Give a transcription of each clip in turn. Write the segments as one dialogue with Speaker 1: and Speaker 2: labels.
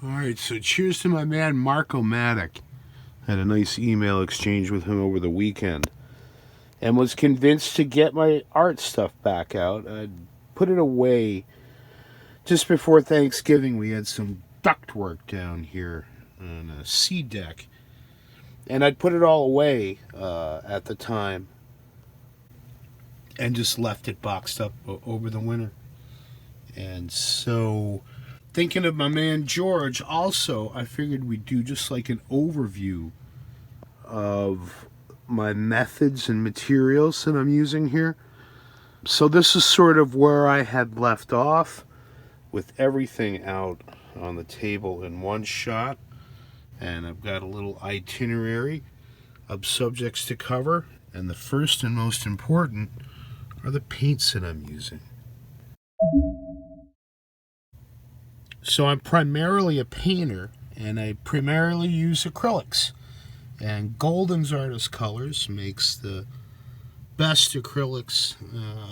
Speaker 1: Alright, so cheers to my man Marco Maddock. Had a nice email exchange with him over the weekend. And was convinced to get my art stuff back out. I'd put it away just before Thanksgiving. We had some ductwork down here on a sea deck. And I'd put it all away at the time. And just left it boxed up over the winter. And so, thinking of my man George, also, I figured we'd do just like an overview of my methods and materials that I'm using here. So this is sort of where I had left off, with everything out on the table in one shot. And I've got a little itinerary of subjects to cover. And the first and most important are the paints that I'm using. So I'm primarily a painter, and I primarily use acrylics. And Golden's Artist Colors makes the best acrylics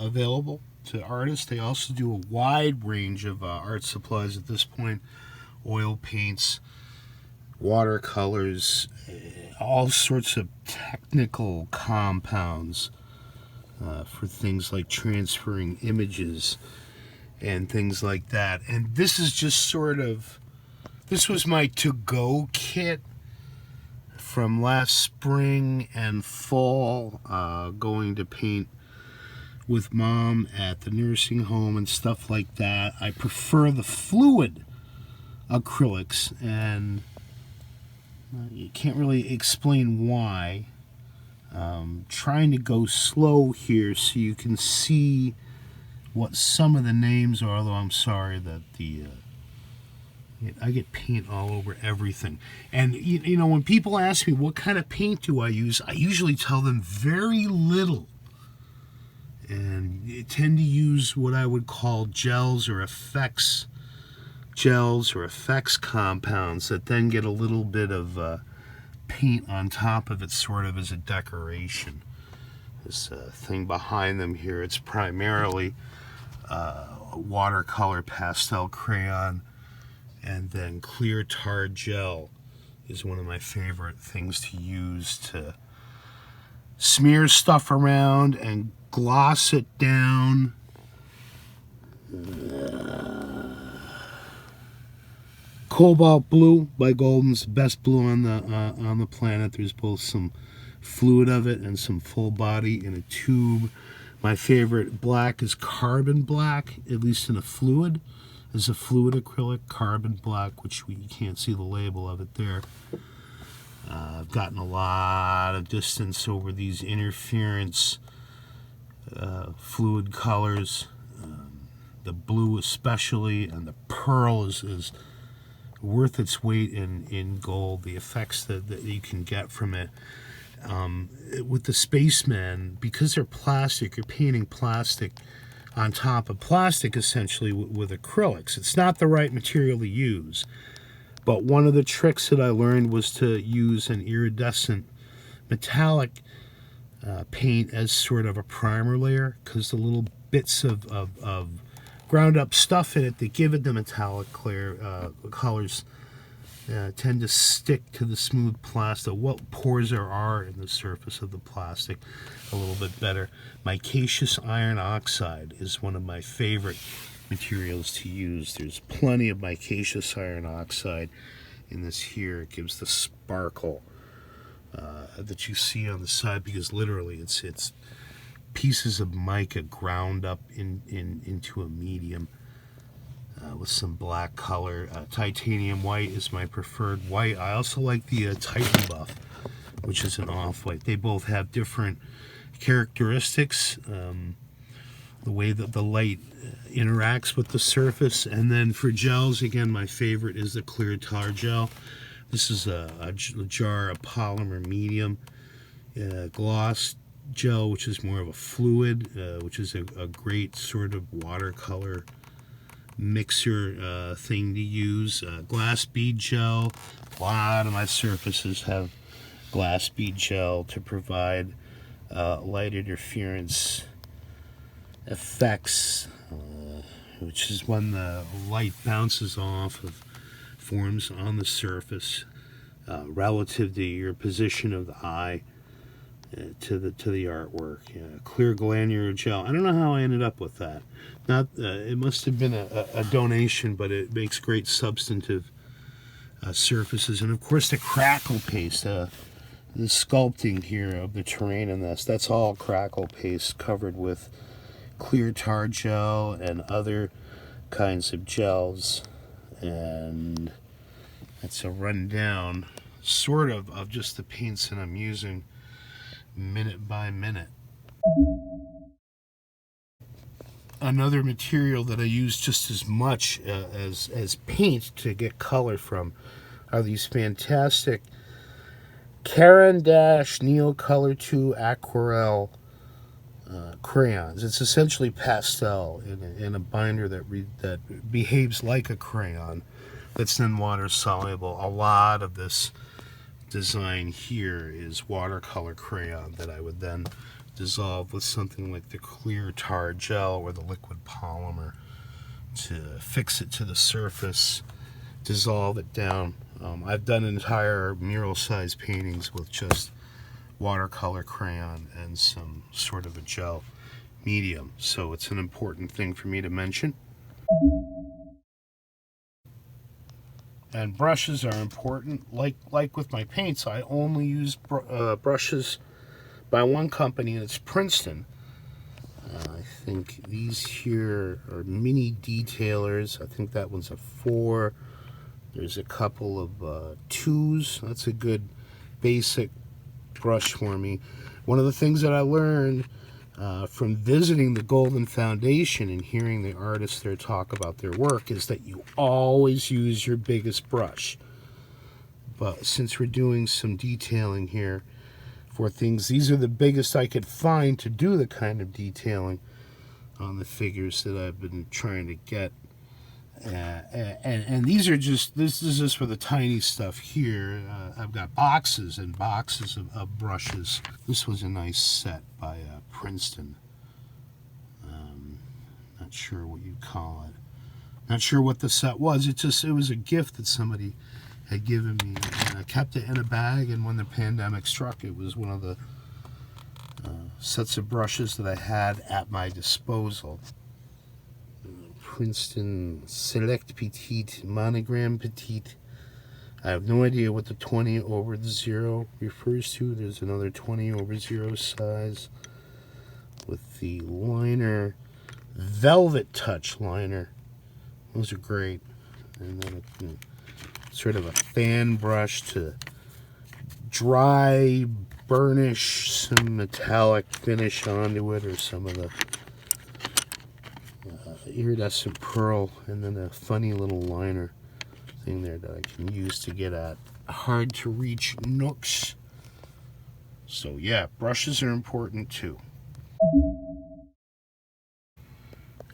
Speaker 1: available to artists. They also do a wide range of art supplies at this point. Oil paints, watercolors, all sorts of technical compounds for things like transferring images and things like that. And this is just sort of, this was my to-go kit from last spring and fall, going to paint with Mom at the nursing home and stuff like that. I prefer the fluid acrylics, and you can't really explain why. Trying to go slow here so you can see what some of the names are, although I'm sorry that I get paint all over everything. And you know, when people ask me what kind of paint do I use, I usually tell them very little. And I tend to use what I would call gels or effects compounds that then get a little bit of paint on top of it, sort of as a decoration. This thing behind them here, it's primarily watercolor pastel crayon, and then clear tar gel is one of my favorite things to use to smear stuff around and gloss it down. Cobalt blue by Golden's, best blue on the planet. There's both some fluid of it and some full body in a tube. My favorite black is carbon black, at least in a fluid. There's a fluid acrylic, carbon black, which you can't see the label of it there. I've gotten a lot of distance over these interference fluid colors. The blue especially, and the pearl is worth its weight in gold. The effects that you can get from it. With the Spaceman, because they're plastic, you're painting plastic on top of plastic, essentially, with acrylics. It's not the right material to use. But one of the tricks that I learned was to use an iridescent metallic paint as sort of a primer layer, because the little bits of ground up stuff in it that give it the metallic colors tend to stick to the smooth plastic. What pores there are in the surface of the plastic a little bit better. Micaceous iron oxide is one of my favorite materials to use. There's plenty of micaceous iron oxide in this here. It gives the sparkle that you see on the side, because literally it's pieces of mica ground up into a medium. With some black color. Titanium white is my preferred white. I also like the Titan buff, which is an off-white. They both have different characteristics. The way that the light interacts with the surface. And then for gels, again, my favorite is the clear tar gel. This is a jar of polymer medium. Gloss gel, which is more of a fluid, which is a great sort of watercolor mixer thing to use. Glass bead gel. A lot of my surfaces have glass bead gel to provide light interference effects, which is when the light bounces off of forms on the surface relative to your position of the eye to the artwork. Clear glandular gel. I don't know how I ended up with that. Not it must have been a donation, but it makes great substantive surfaces. And of course the crackle paste, the sculpting here of the terrain in this, that's all crackle paste covered with clear tar gel and other kinds of gels. And that's a rundown sort of just the paints that I'm using minute by minute. Another material that I use just as much as paint to get color from are these fantastic Caran d'Ache Neocolor 2 Aquarelle crayons. It's essentially pastel in a binder that behaves like a crayon, that's then water soluble. A lot of this design here is watercolor crayon that I would then dissolve with something like the clear tar gel or the liquid polymer to fix it to the surface, dissolve it down. I've done entire mural-sized paintings with just watercolor crayon and some sort of a gel medium, so it's an important thing for me to mention. And brushes are important. Like with my paints, I only use brushes by one company, and it's Princeton. I think these here are mini detailers. I think that one's a 4. There's a couple of 2s. That's a good basic brush for me. One of the things that I learned from visiting the Golden Foundation and hearing the artists there talk about their work is that you always use your biggest brush. But since we're doing some detailing here for things, these are the biggest I could find to do the kind of detailing on the figures that I've been trying to get. And these are just, this is just for the tiny stuff here. I've got boxes and boxes of brushes. This was a nice set by Princeton. Not sure what you call it. Not sure what the set was. It was a gift that somebody had given me, and I kept it in a bag, and when the pandemic struck, it was one of the sets of brushes that I had at my disposal. Princeton Select Petite, Monogram Petite. I have no idea what the 20 over the 0 refers to. There's another 20 over 0 size with the liner, Velvet Touch liner. Those are great. And then sort of a fan brush to dry burnish some metallic finish onto it, or some of the iridescent pearl, and then a funny little liner thing there that I can use to get at hard to reach nooks. So yeah, brushes are important too.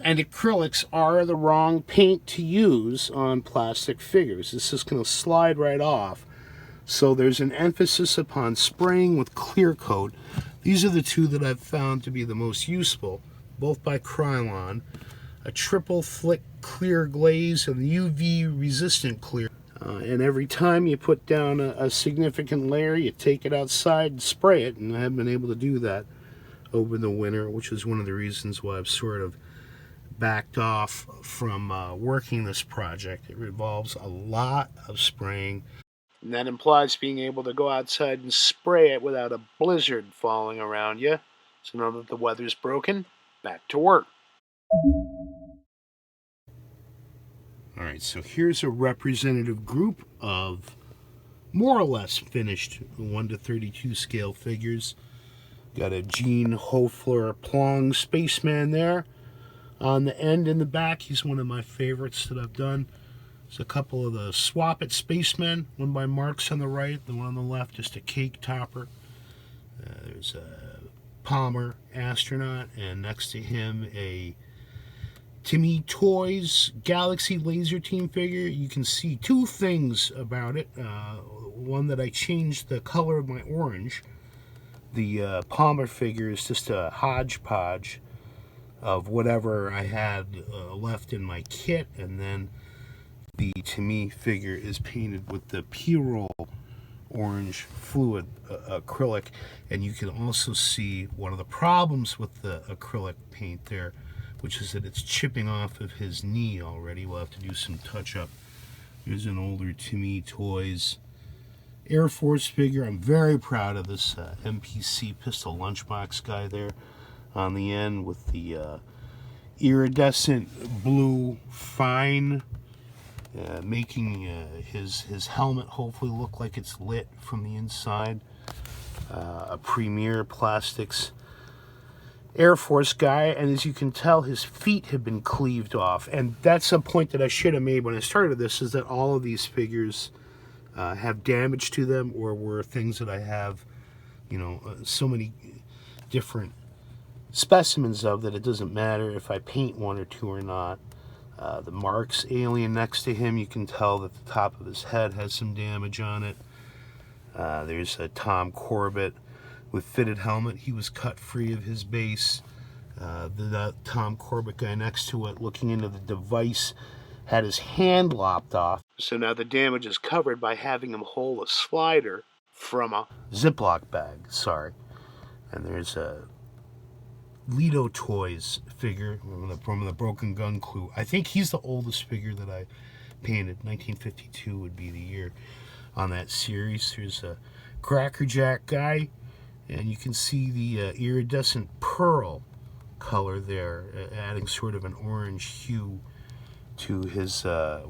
Speaker 1: And acrylics are the wrong paint to use on plastic figures. This is going to slide right off. So there's an emphasis upon spraying with clear coat. These are the two that I've found to be the most useful, both by Krylon. A triple flick clear glaze and UV resistant clear. And every time you put down a significant layer, you take it outside and spray it. And I've been able to do that over the winter, which is one of the reasons why I've sort of backed off from working this project. It involves a lot of spraying. And that implies being able to go outside and spray it without a blizzard falling around you. So now that the weather's broken, back to work. Alright, so here's a representative group of more or less finished 1 to 32 scale figures. Got a Jean Hofler Plong spaceman there. On the end in the back, he's one of my favorites that I've done. There's a couple of the Swap It spacemen, one by Marx on the right, the one on the left, just a cake topper. There's a Palmer astronaut, and next to him a Timmy Toys Galaxy Laser Team figure. You can see two things about it. One, that I changed the color of my orange. The Palmer figure is just a hodgepodge of whatever I had left in my kit, and then The, to me, figure is painted with the P-roll orange fluid acrylic, and you can also see one of the problems with the acrylic paint there, which is that it's chipping off of his knee already. We'll have to do some touch-up. Here's an older To Me Toys Air Force figure. I'm very proud of this MPC pistol lunchbox guy there on the end with the iridescent blue fine, making his helmet hopefully look like it's lit from the inside. A Premier Plastics Air Force guy, and as you can tell, his feet have been cleaved off. And that's a point that I should have made when I started this, is that all of these figures have damage to them, or were things that I have, you know, so many different specimens of that it doesn't matter if I paint one or two or not. The Marks alien next to him, you can tell that the top of his head has some damage on it. There's a Tom Corbett with fitted helmet. He was cut free of his base. The Tom Corbett guy next to it, looking into the device, had his hand lopped off. So now the damage is covered by having him hold a slider from a Ziploc bag. Sorry. And there's a Lido Toys figure from the Broken Gun Clue. I think he's the oldest figure that I painted. 1952 would be the year on that series. There's a Cracker Jack guy, and you can see the iridescent pearl color there, adding sort of an orange hue to his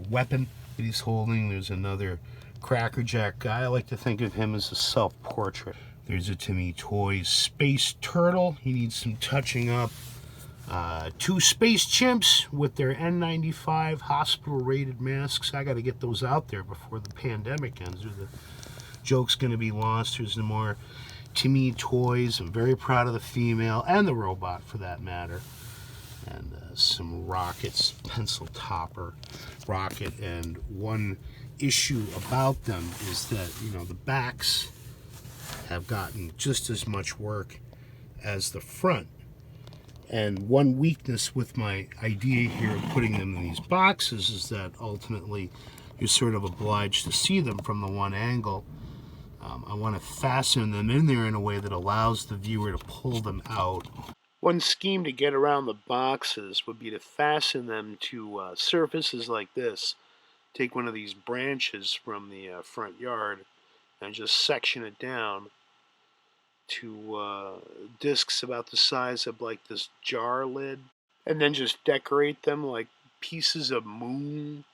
Speaker 1: weapon that he's holding. There's another Cracker Jack guy. I like to think of him as a self-portrait. There's a To Me Toys Space Turtle. He needs some touching up. Two Space Chimps with their N95 hospital-rated masks. I got to get those out there before the pandemic ends, or the joke's going to be lost. There's the more To Me Toys. I'm very proud of the female, and the robot for that matter. And some rockets, pencil topper rocket. And one issue about them is that, you know, the backs have gotten just as much work as the front. And one weakness with my idea here of putting them in these boxes is that ultimately you're sort of obliged to see them from the one angle. I want to fasten them in there in a way that allows the viewer to pull them out. One scheme to get around the boxes would be to fasten them to surfaces like this. Take one of these branches from the front yard and just section it down to discs about the size of like this jar lid, and then just decorate them like pieces of moon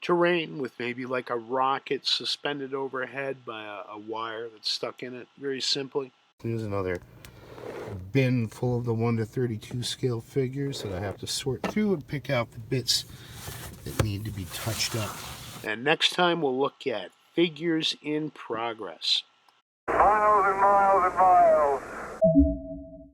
Speaker 1: terrain with maybe like a rocket suspended overhead by a wire that's stuck in it, very simply. Here's another bin full of the 1 to 32 scale figures that I have to sort through and pick out the bits that need to be touched up. And next time we'll look at figures in progress.
Speaker 2: Miles and miles and miles.